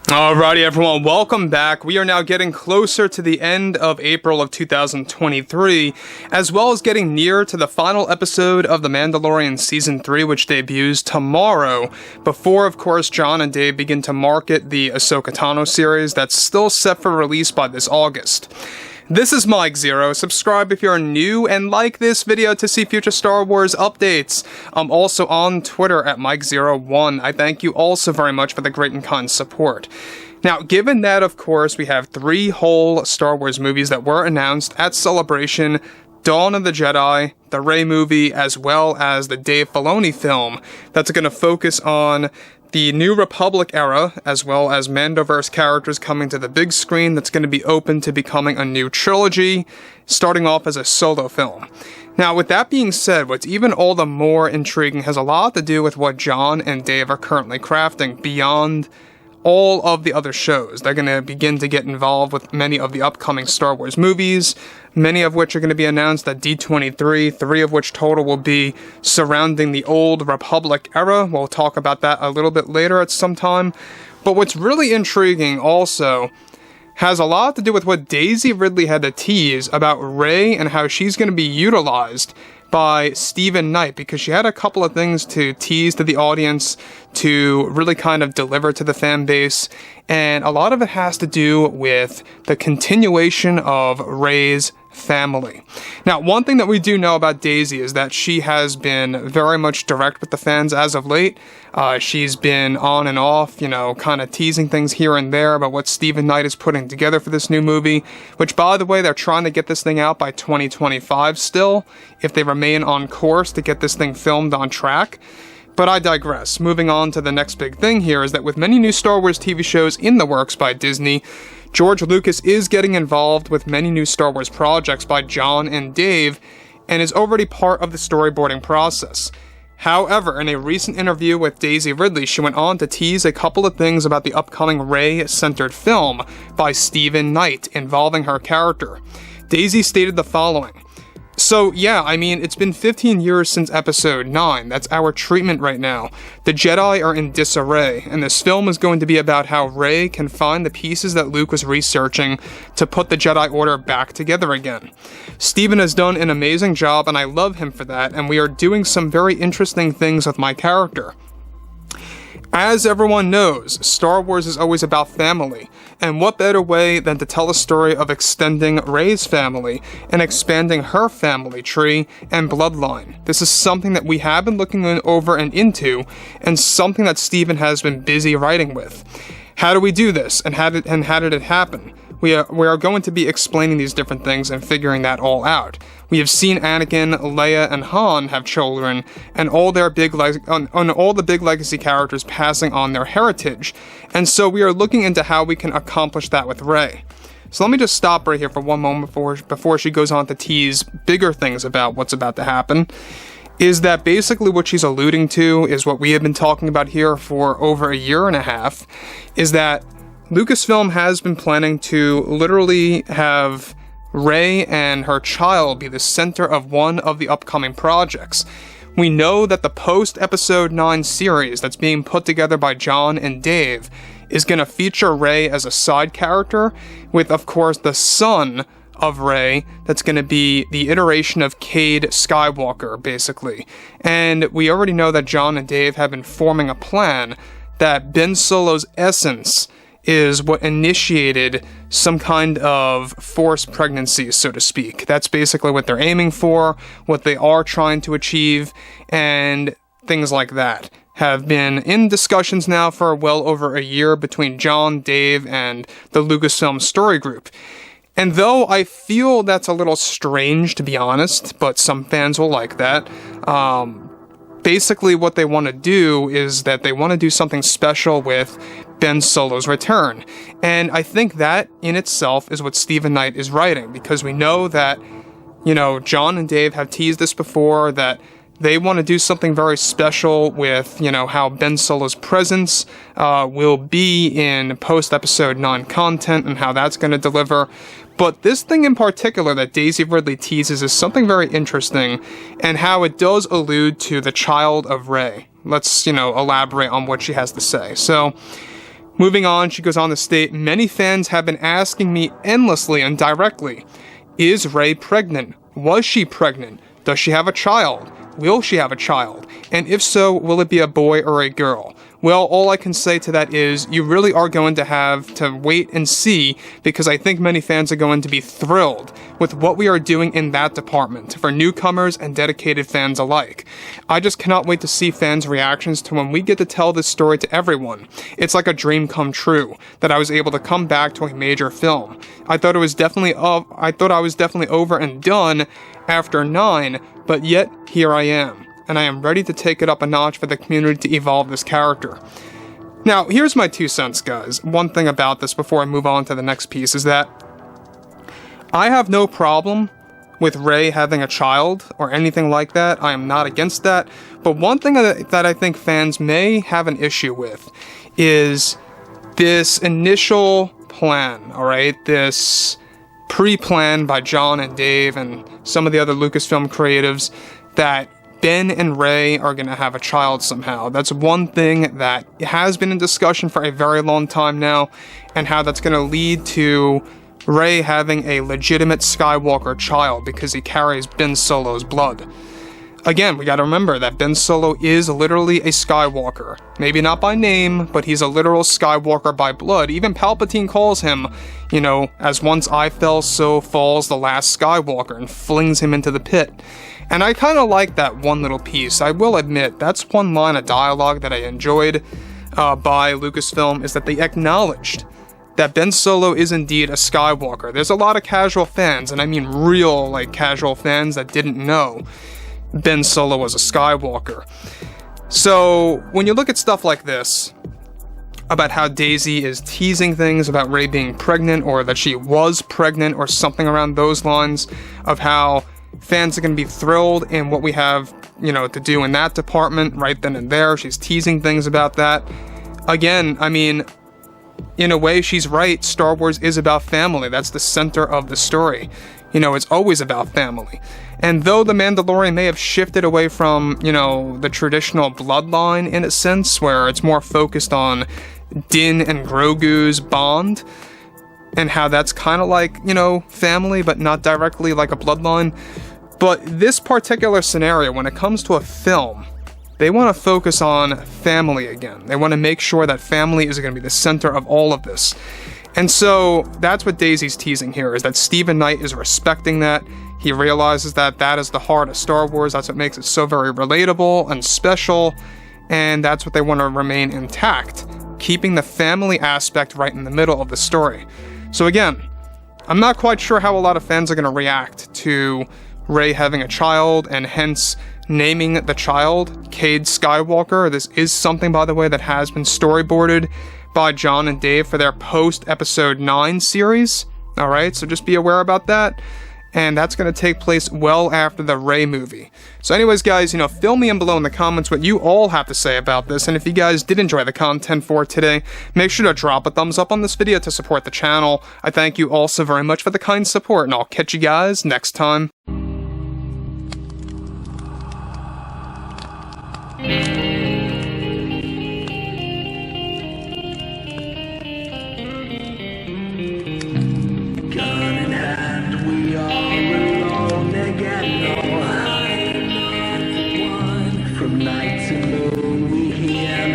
Alrighty everyone, welcome back. We are now getting closer to the end of April of 2023, as well as getting near to the final episode of The Mandalorian Season 3, which debuts tomorrow, before, of course, Jon and Dave begin to market the Ahsoka Tano series that's still set for release by this August. This is Mike Zero. Subscribe if you're new and like this video to see future Star Wars updates. I'm also on Twitter at Mike01. I thank you also very much for the great and kind support. Now, given that, of course, we have 3 whole Star Wars movies that were announced at Celebration: Dawn of the Jedi, the Rey movie, as well as the Dave Filoni film that's going to focus on the New Republic era, as well as Mandoverse characters coming to the big screen, that's going to be open to becoming a new trilogy, starting off as a solo film. Now, with that being said, what's even all the more intriguing has a lot to do with what Jon and Dave are currently crafting beyond all of the other shows. They're going to begin to get involved with many of the upcoming Star Wars movies, many of which are going to be announced at D23, 3 of which total will be surrounding the Old Republic era. We'll talk about that a little bit later at some time. But what's really intriguing also has a lot to do with what Daisy Ridley had to tease about Rey and how she's going to be utilized by Stephen Knight, because she had a couple of things to tease to the audience, to really kind of deliver to the fan base, and a lot of it has to do with the continuation of Rey's family. Now, one thing that we do know about Daisy is that she has been very much direct with the fans as of late. She's been on and off, kind of teasing things here and there about what Stephen Knight is putting together for this new movie, which, by the way, they're trying to get this thing out by 2025 still, if they remain on course to get this thing filmed on track. But I digress. Moving on to the next big thing here is that with many new Star Wars TV shows in the works by Disney, George Lucas is getting involved with many new Star Wars projects by Jon and Dave, and is already part of the storyboarding process. However, in a recent interview with Daisy Ridley, she went on to tease a couple of things about the upcoming Rey-centered film by Stephen Knight involving her character. Daisy stated the following: "So yeah, it's been 15 years since episode 9, that's our treatment right now. The Jedi are in disarray, and this film is going to be about how Rey can find the pieces that Luke was researching to put the Jedi Order back together again. Stephen has done an amazing job, and I love him for that, and we are doing some very interesting things with my character. As everyone knows, Star Wars is always about family, and what better way than to tell a story of extending Rey's family and expanding her family tree and bloodline. This is something that we have been looking over and into, and something that Stephen has been busy writing with. How do we do this, and how did it happen? We are going to be explaining these different things and figuring that all out. We have seen Anakin, Leia, and Han have children, and all the big legacy characters passing on their heritage, and so we are looking into how we can accomplish that with Rey." So let me just stop right here for one moment before she goes on to tease bigger things about what's about to happen. Is that basically what she's alluding to is what we have been talking about here for over a year and a half, is that Lucasfilm has been planning to literally have Rey and her child be the center of one of the upcoming projects. We know that the post-Episode 9 series that's being put together by Jon and Dave is going to feature Rey as a side character, with, of course, the son of Rey that's going to be the iteration of Cade Skywalker, basically. And we already know that Jon and Dave have been forming a plan that Ben Solo's essence is what initiated some kind of forced pregnancy, so to speak. That's basically what they're aiming for, what they are trying to achieve, and things like that have been in discussions now for well over a year between Jon, Dave, and the Lucasfilm story group. And though I feel that's a little strange, to be honest, but some fans will like that, basically what they want to do is that they want to do something special with Ben Solo's return. And I think that in itself is what Stephen Knight is writing, because we know that, Jon and Dave have teased this before, that they want to do something very special with, how Ben Solo's presence will be in post-Episode 9 content and how that's going to deliver. But this thing in particular that Daisy Ridley teases is something very interesting, and how it does allude to the child of Rey. Let's, elaborate on what she has to say. So, Moving on, she goes on to state, many fans have been asking me endlessly and directly, is Rey pregnant? Was she pregnant? Does she have a child? Will she have a child? And if so, will it be a boy or a girl? Well, all I can say to that is, you really are going to have to wait and see, because I think many fans are going to be thrilled with what we are doing in that department, for newcomers and dedicated fans alike. I just cannot wait to see fans' reactions to when we get to tell this story to everyone. It's like a dream come true, that I was able to come back to a major film. I thought I was definitely over and done after 9, but yet, here I am. And I am ready to take it up a notch for the community to evolve this character. Now, here's my 2 cents, guys. One thing about this before I move on to the next piece is that I have no problem with Rey having a child or anything like that. I am not against that. But one thing that I think fans may have an issue with is this initial plan, alright? This pre-plan by John and Dave and some of the other Lucasfilm creatives that Ben and Rey are going to have a child somehow. That's one thing that has been in discussion for a very long time now, and how that's going to lead to Rey having a legitimate Skywalker child because he carries Ben Solo's blood. Again, we gotta remember that Ben Solo is literally a Skywalker. Maybe not by name, but he's a literal Skywalker by blood. Even Palpatine calls him, as once I fell, so falls the last Skywalker, and flings him into the pit. And I kind of like that one little piece. I will admit, that's one line of dialogue that I enjoyed by Lucasfilm, is that they acknowledged that Ben Solo is indeed a Skywalker. There's a lot of casual fans, and I mean real, casual fans that didn't know Ben Solo was a Skywalker. So, when you look at stuff like this, about how Daisy is teasing things about Rey being pregnant, or that she was pregnant, or something around those lines, of how fans are going to be thrilled in what we have, to do in that department right then and there. She's teasing things about that. Again, I mean, in a way, she's right. Star Wars is about family. That's the center of the story. It's always about family. And though The Mandalorian may have shifted away from, the traditional bloodline in a sense, where it's more focused on Din and Grogu's bond, and how that's kind of like, family, but not directly like a bloodline. But this particular scenario, when it comes to a film, they want to focus on family again. They want to make sure that family is going to be the center of all of this. And so that's what Daisy's teasing here, is that Stephen Knight is respecting that. He realizes that that is the heart of Star Wars. That's what makes it so very relatable and special. And that's what they want to remain intact, keeping the family aspect right in the middle of the story. So again, I'm not quite sure how a lot of fans are going to react to Rey having a child, and hence naming the child Cade Skywalker. This is something, by the way, that has been storyboarded by John and Dave for their post-Episode 9 series. Alright, so just be aware about that. And that's going to take place well after the Rey movie. So anyways, guys, fill me in below in the comments what you all have to say about this. And if you guys did enjoy the content for today, make sure to drop a thumbs up on this video to support the channel. I thank you all so very much for the kind support, and I'll catch you guys next time. From night to moon we hear